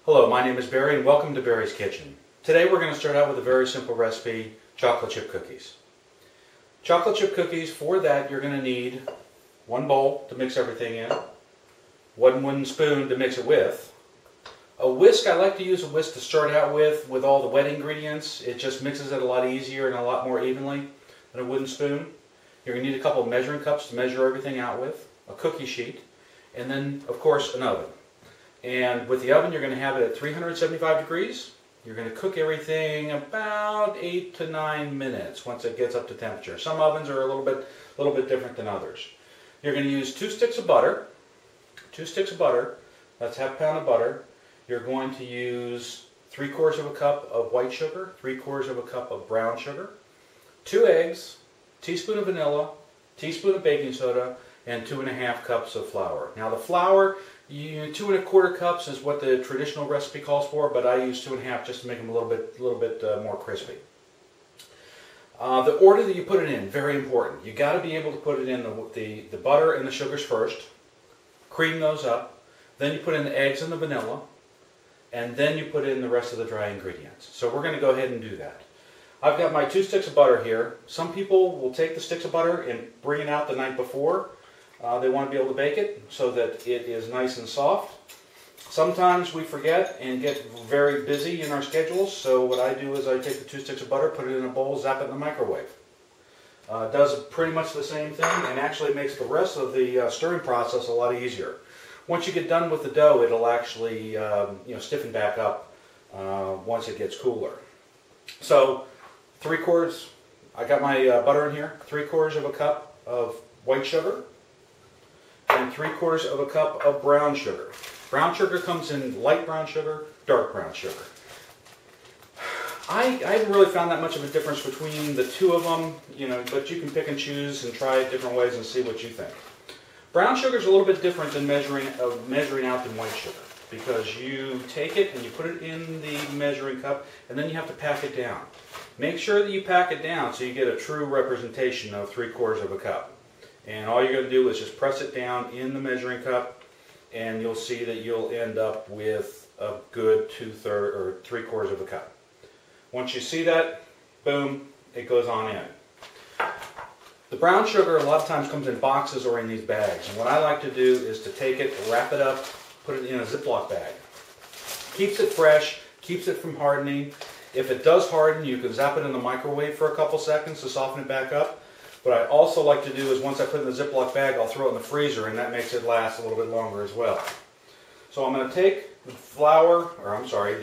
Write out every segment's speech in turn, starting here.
Hello, my name is Barry and welcome to Barry's Kitchen. Today we're going to start out with a very simple recipe, chocolate chip cookies. Chocolate chip cookies, for that you're going to need one bowl to mix everything in, one wooden spoon to mix it with, a whisk. I like to use a whisk to start out with all the wet ingredients. It just mixes it a lot easier and a lot more evenly than a wooden spoon. You're going to need a couple of measuring cups to measure everything out with, a cookie sheet, and then of course an oven. And with the oven, you're going to have it at 375 degrees. You're going to cook everything about 8 to 9 minutes once it gets up to temperature. Some ovens are a little bit different than others. You're going to use 2 sticks of butter. 2 sticks of butter. That's half a pound of butter. You're going to use 3/4 of a cup of white sugar, 3/4 of a cup of brown sugar, 2 eggs, teaspoon of vanilla, teaspoon of baking soda, and 2½ cups of flour. Now the flour, 2¼ cups is what the traditional recipe calls for, but I use 2½ just to make them a little bit more crispy. The order that you put it in, very important. You got to be able to put it in the butter and the sugars first, cream those up, then you put in the eggs and the vanilla, and then you put in the rest of the dry ingredients. So we're going to go ahead and do that. I've got my 2 sticks of butter here. Some people will take the sticks of butter and bring it out the night before. They want to be able to bake it so that it is nice and soft. Sometimes we forget and get very busy in our schedules, so what I do is I take the 2 sticks of butter, put it in a bowl, zap it in the microwave. It does pretty much the same thing and actually makes the rest of the stirring process a lot easier. Once you get done with the dough, it'll actually stiffen back up once it gets cooler. So 3/4, I got my butter in here, 3/4 of a cup of white sugar, and 3/4 of a cup of brown sugar. Brown sugar comes in light brown sugar, dark brown sugar. I haven't really found that much of a difference between the two of them, but you can pick and choose and try it different ways and see what you think. Brown sugar is a little bit different than measuring out than white sugar, because you take it and you put it in the measuring cup and then you have to pack it down. Make sure that you pack it down so you get a true representation of 3/4 of a cup. And all you're going to do is just press it down in the measuring cup, and you'll see that you'll end up with a good 2/3 or 3/4 of a cup. Once you see that, boom, it goes on in. The brown sugar a lot of times comes in boxes or in these bags. And what I like to do is to take it, wrap it up, put it in a Ziploc bag. Keeps it fresh, keeps it from hardening. If it does harden, you can zap it in the microwave for a couple seconds to soften it back up. What I also like to do is once I put it in the Ziploc bag, I'll throw it in the freezer, and that makes it last a little bit longer as well. So I'm going to take the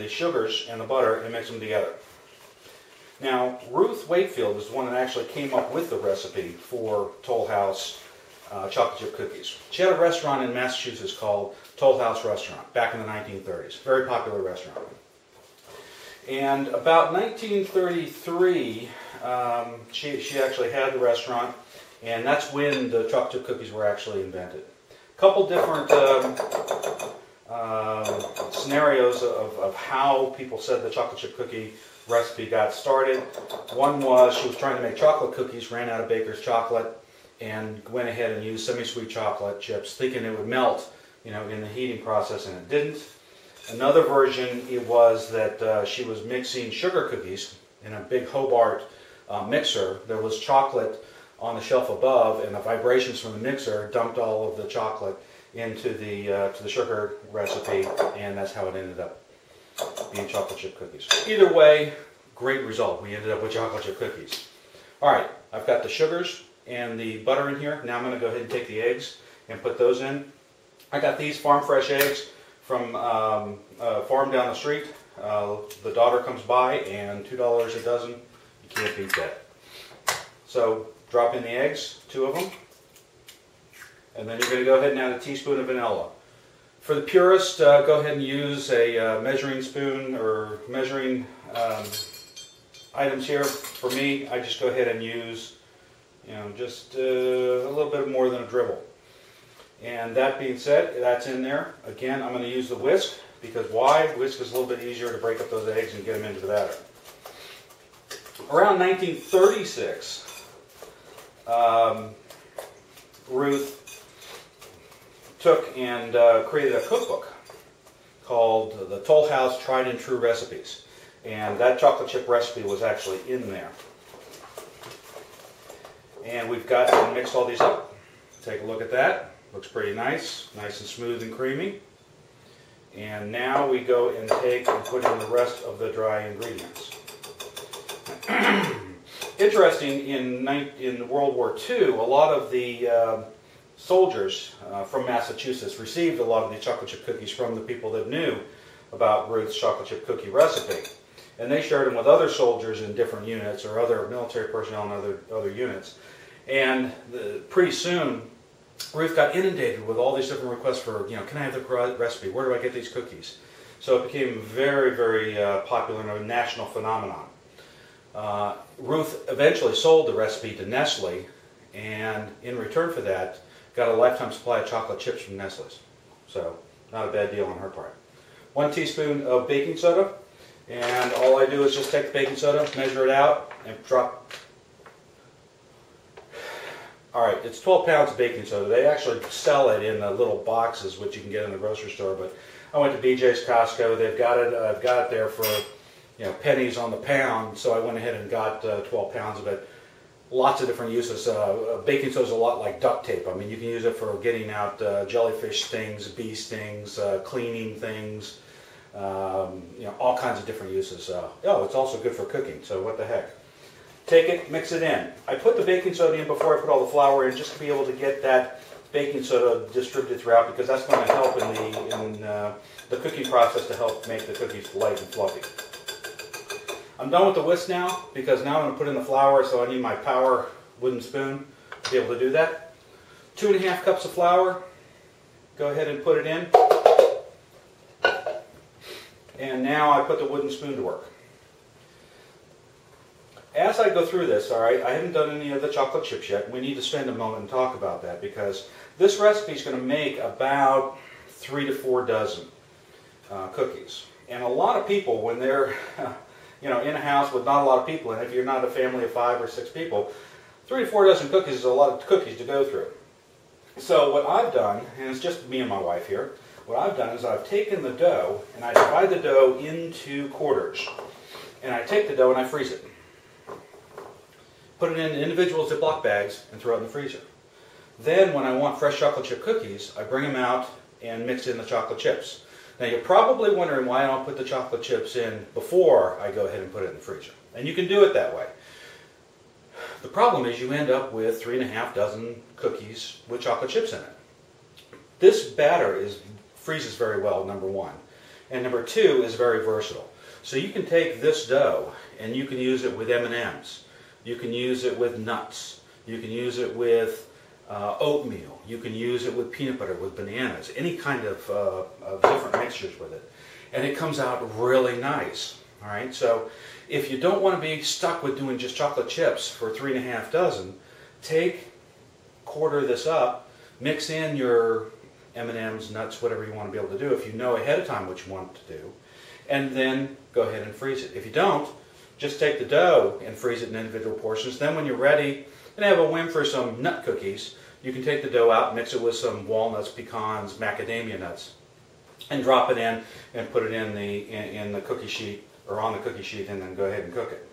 sugars and the butter and mix them together. Now, Ruth Wakefield is the one that actually came up with the recipe for Tollhouse Chocolate Chip Cookies. She had a restaurant in Massachusetts called Tollhouse Restaurant back in the 1930s. Very popular restaurant. And about 1933, she actually had the restaurant, and that's when the chocolate chip cookies were actually invented. A couple different scenarios of how people said the chocolate chip cookie recipe got started. One was she was trying to make chocolate cookies, ran out of baker's chocolate, and went ahead and used semi-sweet chocolate chips, thinking it would melt, in the heating process, and it didn't. Another version, it was that she was mixing sugar cookies in a big Hobart mixer. There was chocolate on the shelf above, and the vibrations from the mixer dumped all of the chocolate into the sugar recipe, and that's how it ended up being chocolate chip cookies. Either way, great result. We ended up with chocolate chip cookies. All right, I've got the sugars and the butter in here. Now I'm going to go ahead and take the eggs and put those in. I got these farm fresh eggs from a farm down the street. The daughter comes by, and $2 a dozen. You can't beat that. So drop in the eggs, 2 of them, and then you're going to go ahead and add a teaspoon of vanilla. For the purist, go ahead and use a measuring spoon or measuring items here. For me, I just go ahead and use, just a little bit more than a dribble. And that being said, that's in there. Again, I'm going to use the whisk, because why? Whisk is a little bit easier to break up those eggs and get them into the batter. Around 1936, Ruth took and created a cookbook called the Tollhouse Tried and True Recipes. And that chocolate chip recipe was actually in there. And we've got and mixed all these up. Take a look at that. Looks pretty nice. Nice and smooth and creamy. And now we go and take and put in the rest of the dry ingredients. Interesting, in World War II, a lot of the soldiers from Massachusetts received a lot of these chocolate chip cookies from the people that knew about Ruth's chocolate chip cookie recipe. And they shared them with other soldiers in different units or other military personnel in other units. And pretty soon, Ruth got inundated with all these different requests for, can I have the recipe? Where do I get these cookies? So it became very, very popular and a national phenomenon. Ruth eventually sold the recipe to Nestle, and in return for that, got a lifetime supply of chocolate chips from Nestle's. So, not a bad deal on her part. 1 teaspoon of baking soda, and all I do is just take the baking soda, measure it out, and drop. Alright, it's 12 pounds of baking soda. They actually sell it in the little boxes, which you can get in the grocery store, but I went to BJ's Costco. They've got it. I've got it there for pennies on the pound, so I went ahead and got 12 pounds of it. Lots of different uses. Baking soda is a lot like duct tape. I mean, you can use it for getting out jellyfish stings, bee stings, cleaning things, all kinds of different uses. It's also good for cooking, so what the heck. Take it, mix it in. I put the baking soda in before I put all the flour in, just to be able to get that baking soda distributed throughout, because that's going to help in the cooking process to help make the cookies light and fluffy. I'm done with the whisk now, because now I'm going to put in the flour, so I need my power wooden spoon to be able to do that. 2½ cups of flour. Go ahead and put it in. And now I put the wooden spoon to work. As I go through this, alright, I haven't done any of the chocolate chips yet. We need to spend a moment and talk about that, because this recipe is going to make about 3 to 4 dozen cookies. And a lot of people, when they're in a house with not a lot of people, and if you're not a family of 5 or 6 people, 3 to 4 dozen cookies is a lot of cookies to go through. So what I've done, and it's just me and my wife here, what I've done is I've taken the dough, and I divide the dough into quarters. And I take the dough and I freeze it. Put it in individual Ziploc bags and throw it in the freezer. Then when I want fresh chocolate chip cookies, I bring them out and mix in the chocolate chips. Now you're probably wondering why I don't put the chocolate chips in before I go ahead and put it in the freezer. And you can do it that way. The problem is you end up with 3½ dozen cookies with chocolate chips in it. This batter freezes very well, number one. And number two is very versatile. So you can take this dough and you can use it with M&Ms. You can use it with nuts. You can use it with oatmeal. You can use it with peanut butter, with bananas, any kind of different mixtures with it. And it comes out really nice. All right. So if you don't want to be stuck with doing just chocolate chips for 3½ dozen, quarter this up, mix in your M&Ms, nuts, whatever you want to be able to do if you know ahead of time what you want to do, and then go ahead and freeze it. If you don't, just take the dough and freeze it in individual portions. Then when you're ready and have a whim for some nut cookies, you can take the dough out, mix it with some walnuts, pecans, macadamia nuts, and drop it in and put it in the cookie sheet, or on the cookie sheet, and then go ahead and cook it.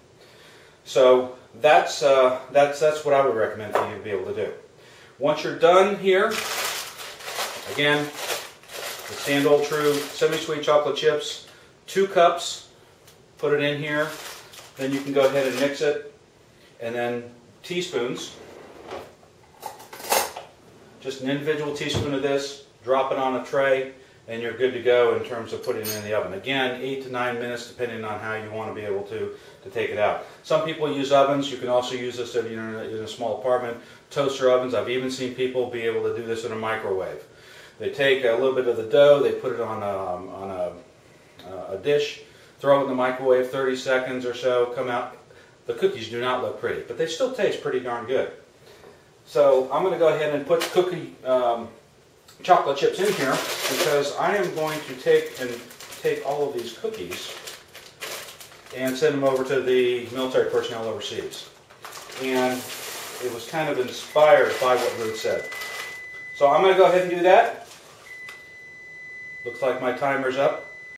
So that's what I would recommend for you to be able to do. Once you're done here, again, the stand old true semi-sweet chocolate chips, 2 cups, put it in here. Then you can go ahead and mix it, and then teaspoons, just an individual teaspoon of this, drop it on a tray, and you're good to go in terms of putting it in the oven. Again, 8 to 9 minutes, depending on how you want to be able to take it out. Some people use ovens. You can also use this if you're in a small apartment. Toaster ovens. I've even seen people be able to do this in a microwave. They take a little bit of the dough, they put it on a dish, throw it in the microwave 30 seconds or so, come out. The cookies do not look pretty, but they still taste pretty darn good. So I'm going to go ahead and put chocolate chips in here, because I am going to take all of these cookies and send them over to the military personnel overseas. And it was kind of inspired by what Ruth said. So I'm going to go ahead and do that. Looks like my timer's up.